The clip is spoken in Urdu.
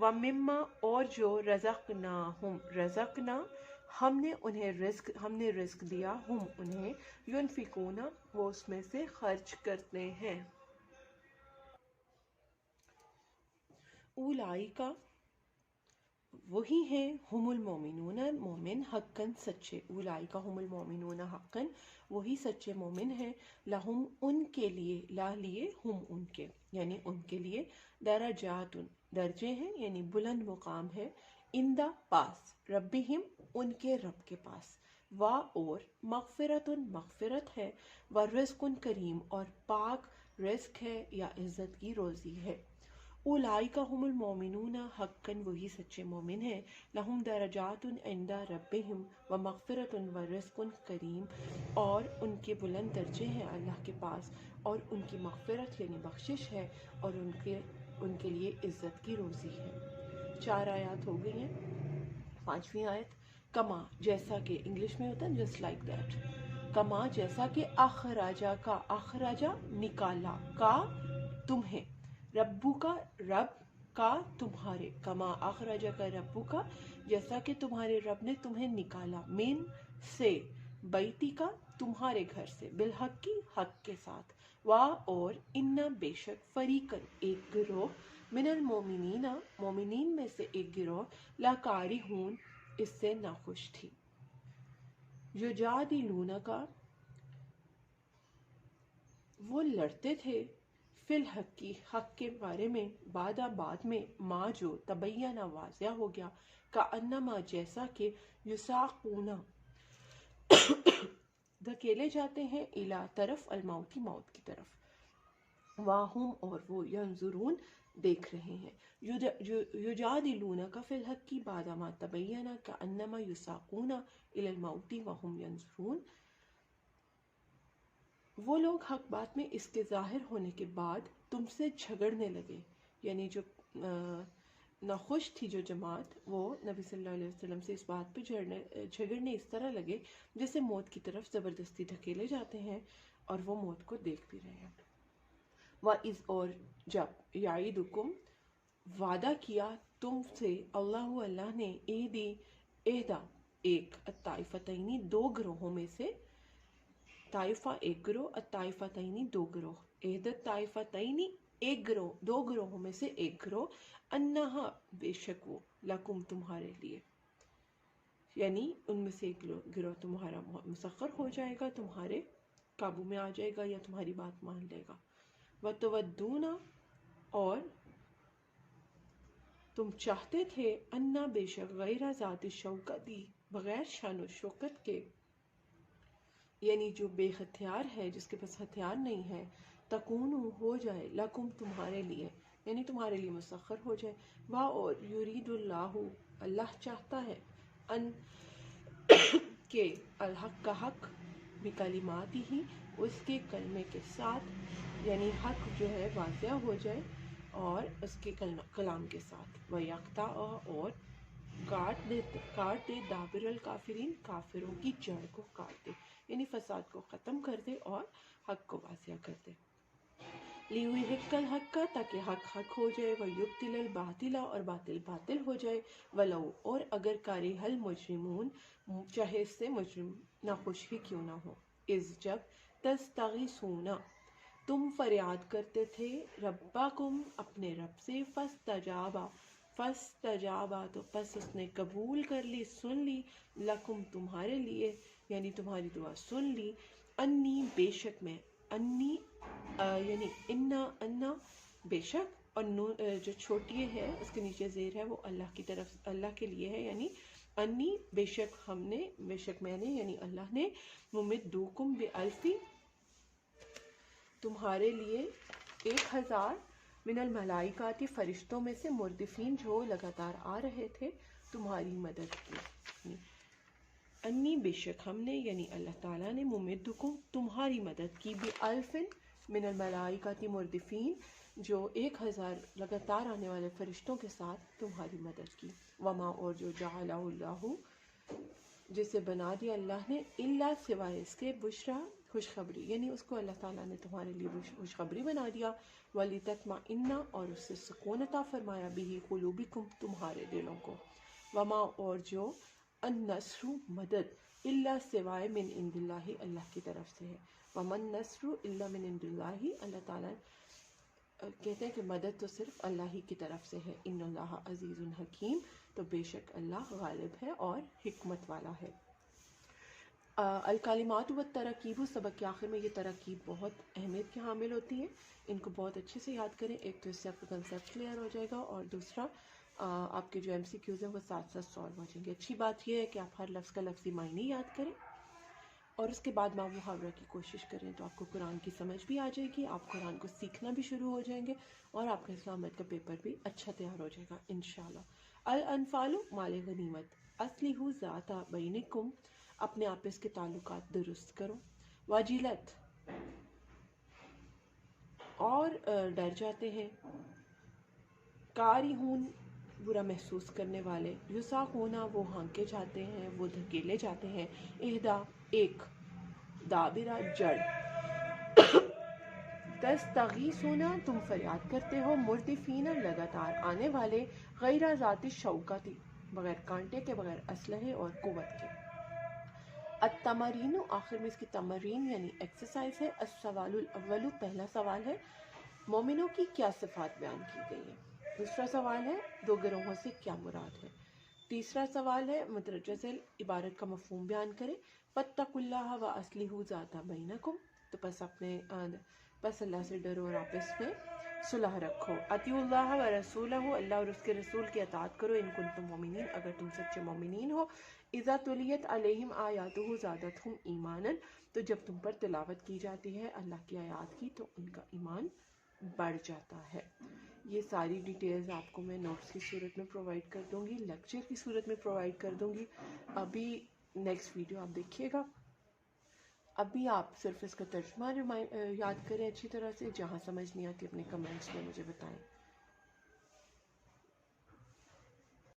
ومما اور جو رزقناہم رزقنا ہم نے رزق دیا ہم انہیں ینفقون وہ اس میں سے خرچ کرتے ہیں. اولئک وہی ہیں ہم المومنون مومن حقاً سچے. اولئک ہم المومنون حقاً وہی سچے مومن ہیں. لہم ان کے لیے لا لیے ہم ان کے یعنی ان کے لیے درجات درجے ہیں یعنی بلند مقام ہے. اندہ پاس ربہم ان کے رب کے پاس. وا اور مغفرت مغفرت ہے. ورزق کریم اور پاک رزق ہے یا عزت کی روزی ہے. اولئک ہم المومنون حقاً وہی سچے مومن ہیں. لہم درجات عند ربہم ومغفرت ورزق کریم اور ان کے بلند درجے ہیں اللہ کے پاس اور ان کی مغفرت یعنی بخشش ہے اور ان کے لیے عزت کی روزی ہے. 4 آیات ہو گئی ہیں. 5ویں آیت کما جیسا کہ انگلش میں ہوتا ہے جسٹ لائک دیٹ. کما جیسا کہ اخراجا کا اخراجا نکالا کا تمہیں ربو کا رب کا تمہارے. کما اخراجا کا ربو کا جیسا کہ تمہارے رب نے تمہیں نکالا. من سے بیتی کا تمہارے گھر سے. بالحق کی حق کے ساتھ. وا اور انا بے شک فریقن ایک گروہ من المومنین مومنین میں سے ایک گروہ لکارہون اس سے ناخوش تھی. یجادلونک وہ لڑتے تھے فی الحق کی حق کے بارے میں بعد میں ما جو تبینہ واضح ہو گیا کانما جیسا کہ یساقون دھکیلے جاتے ہیں الی طرف الموت موت کی طرف. واہم اور وہ ینظرون دیکھ رہے ہیں. یجادلونک فی الحق کی بعد ما تبینہ کانما یساقون الی الموت وہم ینظرون. وہ لوگ حق بات میں اس کے ظاہر ہونے کے بعد تم سے جھگڑنے لگے یعنی جو ناخوش تھی جو جماعت وہ نبی صلی اللہ علیہ وسلم سے اس بات پہ جھگڑنے اس طرح لگے جیسے موت کی طرف زبردستی دھکیلے جاتے ہیں اور وہ موت کو دیکھ بھی رہے ہیں. وَإِذْ اور جب یعیدکم وعدہ کیا تم سے اللہ نے اہدا ایک الطائفتین دو گروہوں میں سے. طائفہ ایک گروہ الطائفتین دو گروہ. اہدت طائفتین ایک گروہ دو گروہوں میں سے ایک گروہ. انہا بے شک وہ لکم تمہارے لیے یعنی ان میں سے ایک گروہ تمہارا مسخر ہو جائے گا تمہارے قابو میں آ جائے گا یا تمہاری بات مان لے گا. وَتُوَدُّونَ اور تم چاہتے تھے انا بے شک غیر ذات شوکتی بغیر شان و شوکت کے یعنی جو بے ہتھیار ہے جس کے پاس ہتھیار نہیں ہے. تکون ہو جائے لکم تمہارے لیے یعنی تمہارے لیے مسخر ہو جائے. وا اور یرید اللہ چاہتا ہے ان کہ الحق کا حق بکلمات ہی اس کے کلمے کے ساتھ یعنی حق جو ہے واضح ہو جائے اور اس کے کلام کے ساتھ. وَيَقْطَعَ اور کاٹ دے دابر الکافرین کافروں کی جڑ کو کاٹ دے یعنی فساد کو ختم کر دے اور حق کو واضح کر دے. لیُحِقَّ الْحَقَّ تاکہ حق ہو جائے. وَيُبْطِلَ الْبَاطِلَ اور باطل باطل ہو جائے. وَلَوْ اور اگر کارہ المجرمون چاہے اس سے مجرم ناخوش ہی کیوں نہ ہو. اذ جب تستغیثون تم فریاد کرتے تھے ربکم اپنے رب سے. فاستجابا تو پس اس نے قبول کر لی سن لی. لکم تمہارے لیے یعنی تمہاری دعا سن لی. انی بے شک میں انی یعنی انا بے شک اور جو چھوٹی ہے اس کے نیچے زیر ہے وہ اللہ کی طرف اللہ کے لیے ہے یعنی انی بے شک ہم نے بے شک میں نے یعنی اللہ نے ممدوکم بِأَلْفٍ تمہارے لیے 1000 من الملائکات فرشتوں میں سے مردفین جو لگاتار آ رہے تھے تمہاری مدد کی. انی بے شک ہم نے یعنی اللہ تعالیٰ نے ممدکم تمہاری مدد کی بِأَلْفٍ من الملائکات مردفین جو 1000 لگاتار آنے والے فرشتوں کے ساتھ تمہاری مدد کی. وما اور جو جعلہ اللہ جسے بنا دیا اللہ نے اللہ سوائے اس کے بشرا خوشخبری، یعنی اس کو اللہ تعالیٰ نے تمہارے لیے خوشخبری بنا دیا. وَلِتَطْمَئِنَّ اور اس سے سکون عطا فرمایا بِهِ قُلُوبِكُمْ تمہارے دلوں کو. وما اور جو النصر مدد الا سوائے من عند اللہ اللہ کی طرف سے ہے. ومن نصر الا من عند اللہ اللہ تعالیٰ کہتے ہیں کہ مدد تو صرف اللہ ہی کی طرف سے ہے. ان اللہ عزیز حکیم تو بے شک اللہ غالب ہے اور حکمت والا ہے. الکلمات و ترکیب سبق کے آخر میں یہ ترکیب بہت اہمیت کی حامل ہوتی ہیں. ان کو بہت اچھے سے یاد کریں. ایک تو اس سے آپ کا کنسیپٹ کلیئر ہو جائے گا اور دوسرا آپ کے جو ایم سی کیوز ہیں وہ ساتھ ساتھ سالو ہو جائیں گے. اچھی بات یہ ہے کہ آپ ہر لفظ کا لفظی معنی یاد کریں اور اس کے بعد ماں محاورہ کی کوشش کریں تو آپ کو قرآن کی سمجھ بھی آ جائے گی. آپ قرآن کو سیکھنا بھی شروع ہو جائیں گے اور آپ کا اسلامت کا پیپر بھی اچھا تیار ہو جائے گا انشاءاللہ. الانفال مال غنیمت اصلحوا ذات بینکم اپنے آپس کے تعلقات درست کرو. واجلت اور ڈر جاتے ہیں. کارہون برا محسوس کرنے والے. یساقونا وہ ہانکے جاتے ہیں وہ دھکیلے جاتے ہیں. اہدا ایک. دابرہ جڑ. تستغیثونا تم فریاد کرتے ہو. مردفین لگاتار آنے والے. غیر ذات شوکتی بغیر کانٹے کے بغیر اسلحے اور قوت کے. التمرین آخر میں اس کی تمرین یعنی ایکسرسائز ہے. السوال الاول پہلا سوال ہے مومنوں کی کیا صفات بیان کی گئی ہیں. دوسرا سوال ہے دو گروہوں سے کیا مراد ہے. تیسرا سوال ہے مترجم ذیل عبارت کا مفہوم بیان کریں. فاتقوا اللہ واصلحوا ذات بینکم تو پس اللہ سے ڈرو اور آپس میں صلح رکھو. اطیعوا اللہ ورسولہ اللہ اور اس کے رسول کی اطاعت کرو. ان کنتم مومنین اگر تم سچے مومنین ہو. اذا تلیت علیہم آیاتہ زادتہم ایمانا تو جب تم پر تلاوت کی جاتی ہے اللہ کی آیات کی تو ان کا ایمان بڑھ جاتا ہے. یہ ساری ڈیٹیلز آپ کو میں نوٹس کی صورت میں پرووائڈ کر دوں گی, لیکچر کی صورت میں پرووائڈ کر دوں گی. ابھی نیکسٹ ویڈیو آپ دیکھیے گا. ابھی آپ صرف اس کا ترجمہ یاد کریں اچھی طرح سے. جہاں سمجھ نہیں آتی اپنے کمنٹس میں مجھے بتائیں.